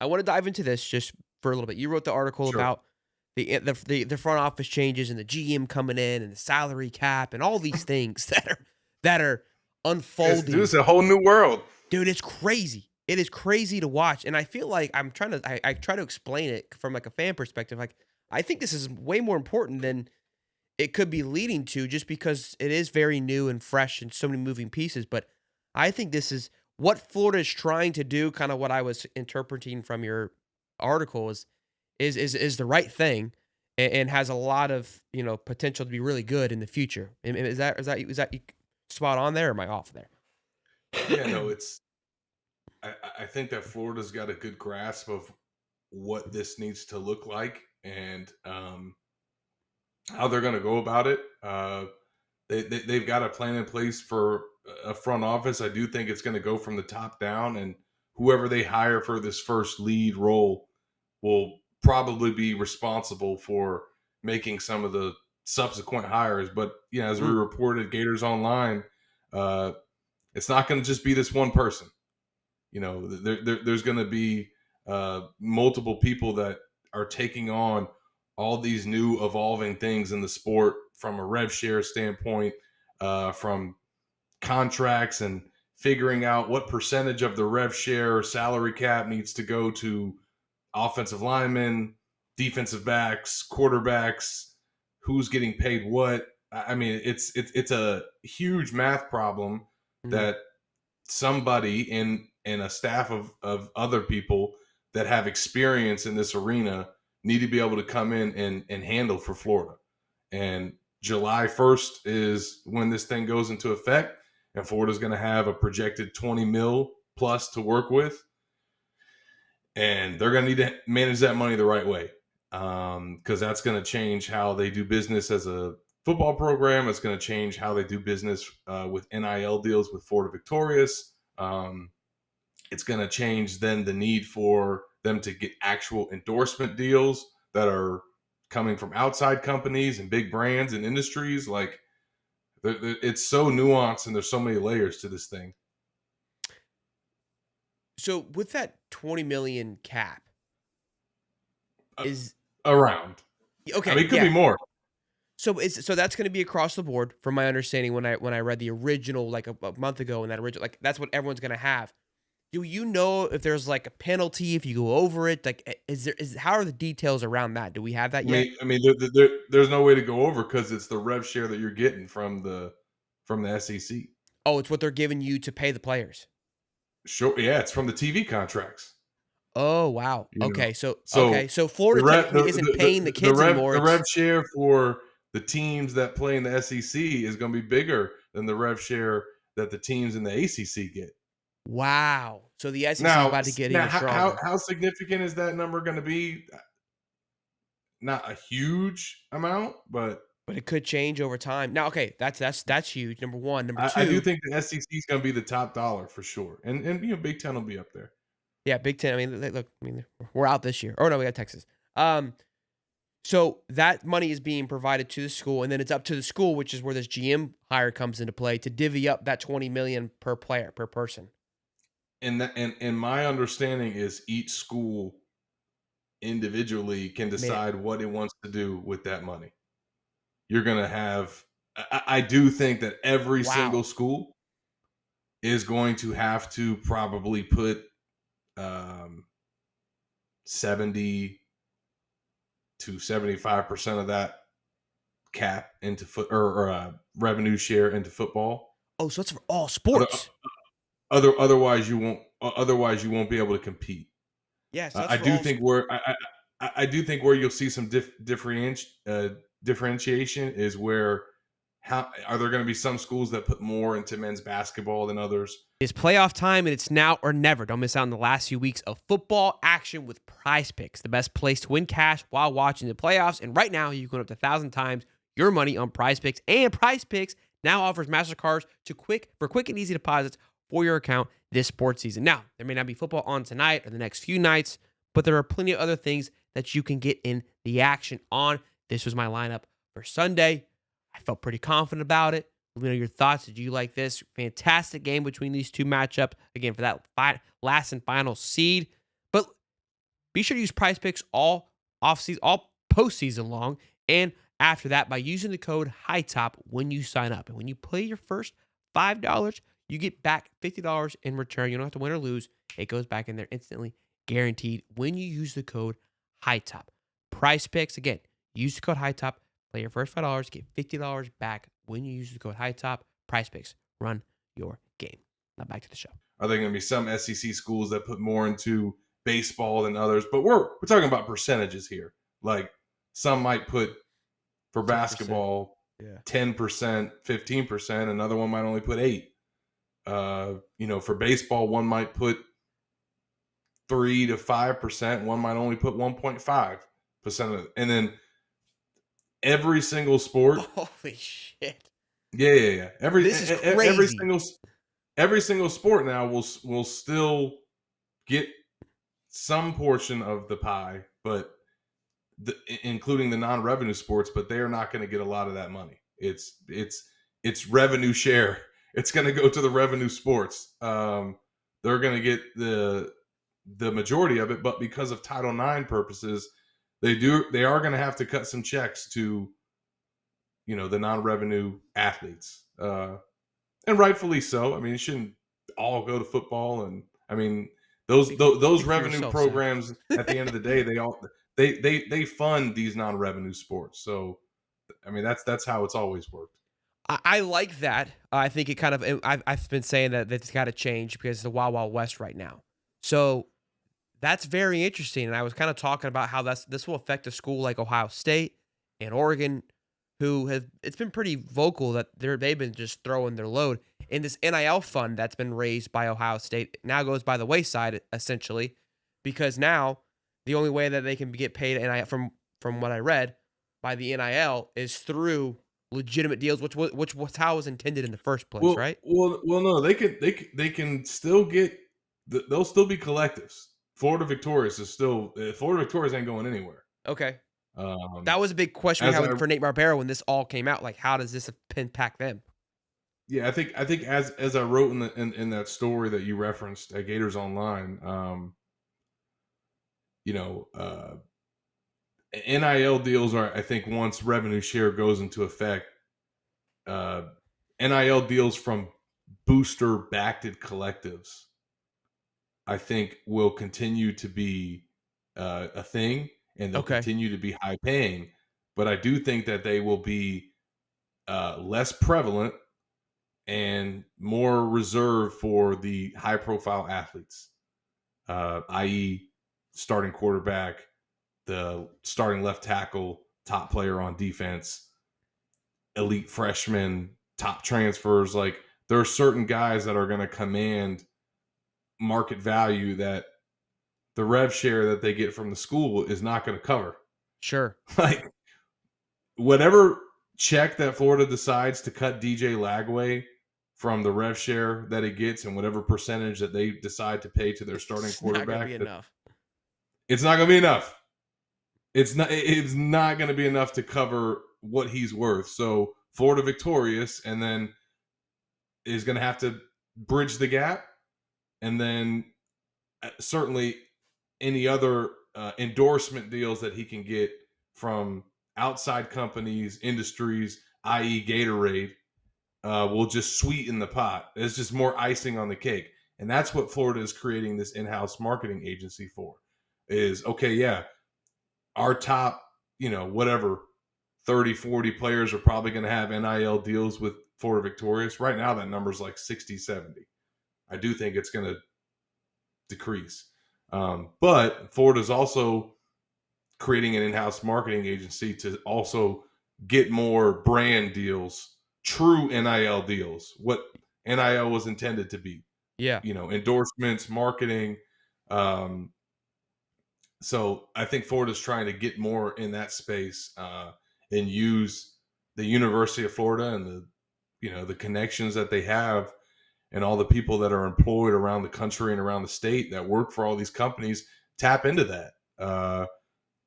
I want to dive into this just for a little bit. You wrote the article Sure. about the front office changes and the GM coming in and the salary cap and all these things that are Dude, unfolding. it's a whole new world. Dude, it's crazy. It is crazy to watch, and I feel like I try to explain it from, like, a fan perspective, like, I think this is way more important than it could be leading to just because it is very new and fresh and so many moving pieces, but I think this is what Florida is trying to do, kinda what I was interpreting from your article is the right thing and has a lot of, potential to be really good in the future. And is that spot on there or am I off there? Yeah, no, it's I think that Florida's got a good grasp of what this needs to look like and how they're going to go about it. They've got a plan in place for a front office. I do think it's going to go from the top down, and whoever they hire for this first lead role will probably be responsible for making some of the subsequent hires. But yeah, as we Mm, reported, Gators Online, uh, it's not going to just be this one person. There's going to be multiple people that are taking on all these new evolving things in the sport from a rev share standpoint, from contracts and figuring out what percentage of the rev share salary cap needs to go to offensive linemen, defensive backs, quarterbacks, who's getting paid what. I mean, it's a huge math problem mm. that somebody in a staff of other people that have experience in this arena need to be able to come in and handle for Florida. And July 1st is when this thing goes into effect, and Florida's going to have a projected 20 mil plus to work with, and they're going to need to manage that money the right way, because that's going to change how they do business as a football program. It's going to change how they do business with NIL deals with Florida Victorious. It's going to change then the need for them to get actual endorsement deals that are coming from outside companies and big brands and industries. Like, it's so nuanced and there's so many layers to this thing. So with that 20 million cap, Uh, is Around. I okay, mean, it could be yeah. more. So that's going to be across the board from my understanding when I read the original like a month ago and that original like that's what everyone's going to have. Do you know if there's like a penalty if you go over it? Like is how are the details around that? Do we have that yet? There's no way to go over because it's the rev share that you're getting from the SEC. Oh, it's what they're giving you to pay the players. Sure, yeah, it's from the TV contracts. Oh, wow. You know, Okay. So so Florida technically isn't paying the kids anymore. the rev It's share for the teams that play in the SEC is going to be bigger than the rev share that the teams in the ACC get. wow. So the SEC is about to get Now, even stronger. how significant is that number going to be? Not a huge amount, but But it could change over time. Now, okay, that's huge. Number 1, number I do 2, think the SEC is going to be the top dollar for sure, and Big Ten will be up there. yeah, Big 10. I mean, look, I mean, we're out this year. Oh no, we got Texas. Um So that money is being provided to the school, and then it's up to the school, which is where this GM hire comes into play to divvy up that 20 million per player per person. And my understanding is each school individually can Man, decide what it wants to do with that money. You're going to have, I do think that every wow. single school is going to have to probably put um, 70 to 75% of that cap into revenue share into football. Oh, so it's for all Other, sports. otherwise you won't be able to compete. Yeah, so that's I for do all think sp I do think where you'll see some differentiation is where how are there going to be some schools that put more into men's basketball than others? It's playoff time, and it's now or never. Don't miss out on the last few weeks of football action with Prize Picks, the best place to win cash while watching the playoffs. And right now, you can win up to 1,000 times your money on Prize Picks. And Prize Picks now offers MasterCards for quick and easy deposits for your account this sports season. Now, there may not be football on tonight or the next few nights, but there are plenty of other things that you can get in the action on. This was my lineup for Sunday. I felt pretty confident about it. Let me know your thoughts. Did you like this? Fantastic game between these two matchups. Again, for that last and final seed. But Be sure to use Prize Picks all offseason, all postseason long, and after that by using the code Hightop when you sign up. And when you play your first $5, you get back $50 in return. You don't have to win or lose. It goes back in there instantly, guaranteed when you use the code Hightop. Price Picks, again, use the code Hightop. Play your first $5, get $50 back when you use the code Hightop. Price Picks, run your game. Now back to the show. Are there going to be some SEC schools that put more into baseball than others? But we're talking about percentages here. Like some might put for 10%. basketball 10%, 15%. Another one might only put 8. For baseball, one might put 3 to 5%. One might only put 1.5% of it. And then every single sport. Holy shit. Yeah. This is crazy. Every single sport now will still get some portion of the pie, but including the non-revenue sports, but they are not going to get a lot of that money. It's revenue share. It's going to go to the revenue sports. They're going to get the majority of it, but because of Title IX purposes, they are going to have to cut some checks to, the non-revenue athletes. And rightfully so. I mean, it shouldn't all go to football. And I mean, those revenue programs at the end of the day, they fund these non-revenue sports. So, I mean, that's how it's always worked. I like that. I think it kind of, I've been saying that it's got to change because it's the Wild Wild West right now. So that's very interesting. And I was kind of talking about how this will affect a school like Ohio State and Oregon, it's been pretty vocal that they've been just throwing their load. And this NIL fund that's been raised by Ohio State now goes by the wayside, essentially, because now the only way that they can get paid NIL, from what I read, by the NIL is through legitimate deals, which was how it was intended in the first place, right? Well, no, they can still get, they'll still be collectives. Florida Victorious ain't going anywhere. Okay. That was a big question we had for Nate Barbera when this all came out. Like, how does this impact them? Yeah, I think as I wrote in that story that you referenced at Gators Online, NIL deals are, I think, once revenue share goes into effect, NIL deals from booster backed collectives, I think, will continue to be a thing. And they'll continue to be high paying, but I do think that they will be less prevalent and more reserved for the high profile athletes, i.e. starting quarterback, the starting left tackle, top player on defense, elite freshmen, top transfers. Like, there are certain guys that are going to command market value that the rev share that they get from the school is not going to cover. Sure. Like, whatever check that Florida decides to cut DJ Lagway from the rev share that it gets, and whatever percentage that they decide to pay to their starting quarterback, it's not going to be enough. It's not going to be enough to cover what he's worth. So Florida Victorious, and then is going to have to bridge the gap, and then certainly any other endorsement deals that he can get from outside companies, industries, i.e. Gatorade, will just sweeten the pot. It's just more icing on the cake. And that's what Florida is creating this in-house marketing agency for. Is, okay, yeah, our top, 30, 40 players are probably going to have NIL deals with Florida Victorious. Right now, that number's like 60, 70. I do think it's going to decrease. But Florida's also creating an in-house marketing agency to also get more brand deals, true NIL deals, what NIL was intended to be. Yeah. Endorsements, marketing. So I think Florida's trying to get more in that space and use the University of Florida and the connections that they have and all the people that are employed around the country and around the state that work for all these companies, tap into that.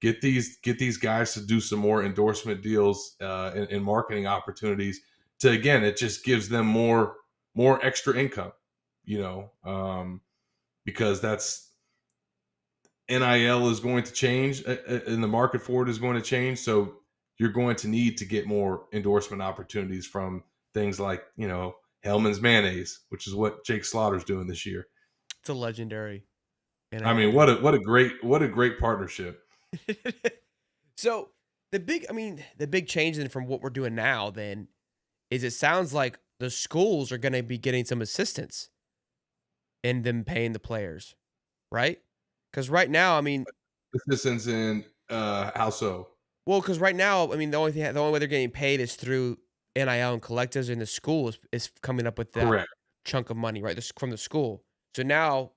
Get these guys to do some more endorsement deals and marketing opportunities. Again, it just gives them more extra income, because NIL is going to change, and the market for it is going to change. So you're going to need to get more endorsement opportunities from things like, Hellman's mayonnaise, which is what Jake Slaughter's doing this year. It's a legendary I NIL mean, deal. what a great partnership. So the big change then from what we're doing now then is it sounds like the schools are going to be getting some assistance in them paying the players, right? Because right now, Assistance in how so? because right now, the only way they're getting paid is through NIL and collectives, and the school is coming up with that Correct. chunk of money, right? This from the school. So now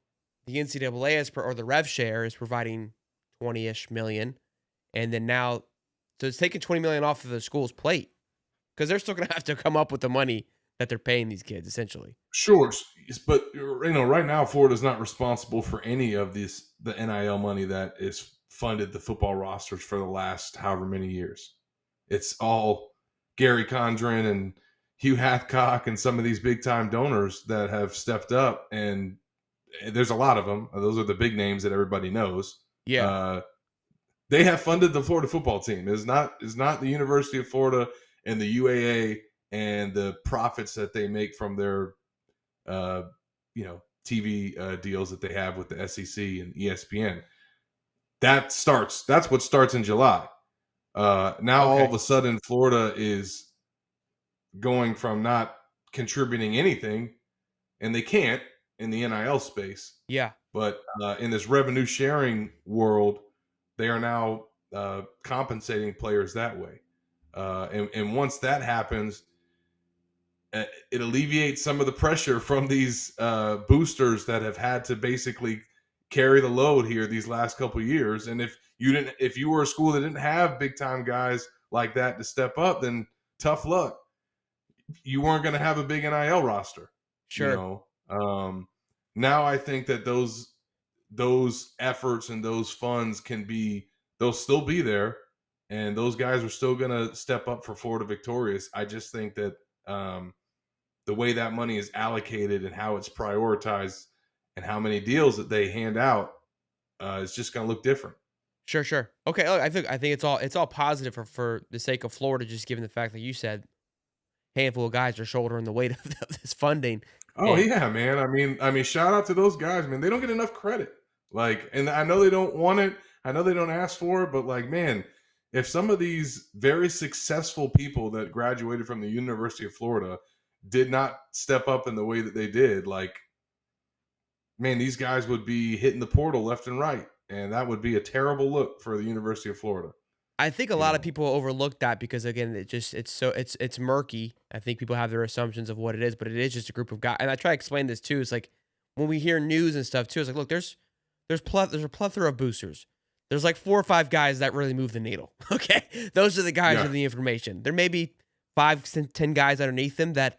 the NCAA or the rev share is providing 20-ish million, and then now, so it's taking 20 million off of the school's plate because they're still going to have to come up with the money that they're paying these kids essentially. Sure, but right now Florida's not responsible for any of the NIL money that is funded the football rosters for the last however many years. It's all Gary Condren and Hugh Hathcock and some of these big time donors that have stepped up, and there's a lot of them. Those are the big names that everybody knows. Yeah, Uh, they have funded the Florida football team. It's not the University of Florida and the UAA and the profits that they make from their uh, TV deals that they have with the SEC and ESPN. That's what starts in July. Now all of okay, a sudden Florida is going from not contributing anything, and they can't in the NIL space, yeah, but in this revenue sharing world, they are now compensating players that way. And once that happens, it alleviates some of the pressure from these boosters that have had to basically carry the load here these last couple of years. And if you were a school that didn't have big time guys like that to step up, then tough luck. You weren't going to have a big NIL roster. You sure. know, now I think that those efforts and those funds they'll still be there, and those guys are still going to step up for Florida victorious. I just think that the way that money is allocated and how it's prioritized and how many deals that they hand out is just going to look different. Sure, sure. Okay, look, I think it's all positive for the sake of Florida, just given the fact that you said handful of guys are shouldering the weight of this funding. Oh And yeah, man. I mean, shout out to those guys, man. They don't get enough credit. Like, and I know they don't want it. I know they don't ask for it, but like, man, if some of these very successful people that graduated from the University of Florida did not step up in the way that they did, like, man, these guys would be hitting the portal left and right, and that would be a terrible look for the University of Florida. I think a You lot of know, people overlook that because again, it's murky. I think people have their assumptions of what it is, but it is just a group of guys. And I try to explain this too. It's like when we hear news and stuff too. It's like, look, there's a plethora of boosters. There's like 4 or 5 guys that really move the needle. Okay, those are the guys yeah. with the information. There may be 5 to 10 guys underneath them that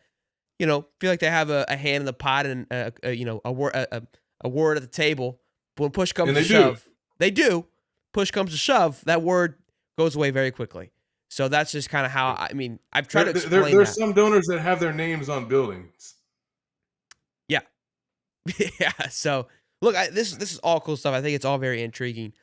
feel like they have a hand in the pot and a word at the table. But when push comes And to they do. shove, they do. Push comes to shove, that word goes away very quickly. So that's just kind of how I've tried to explain There's that. some donors that have their names on buildings. Yeah, yeah. So look, this is all cool stuff. I think it's all very intriguing.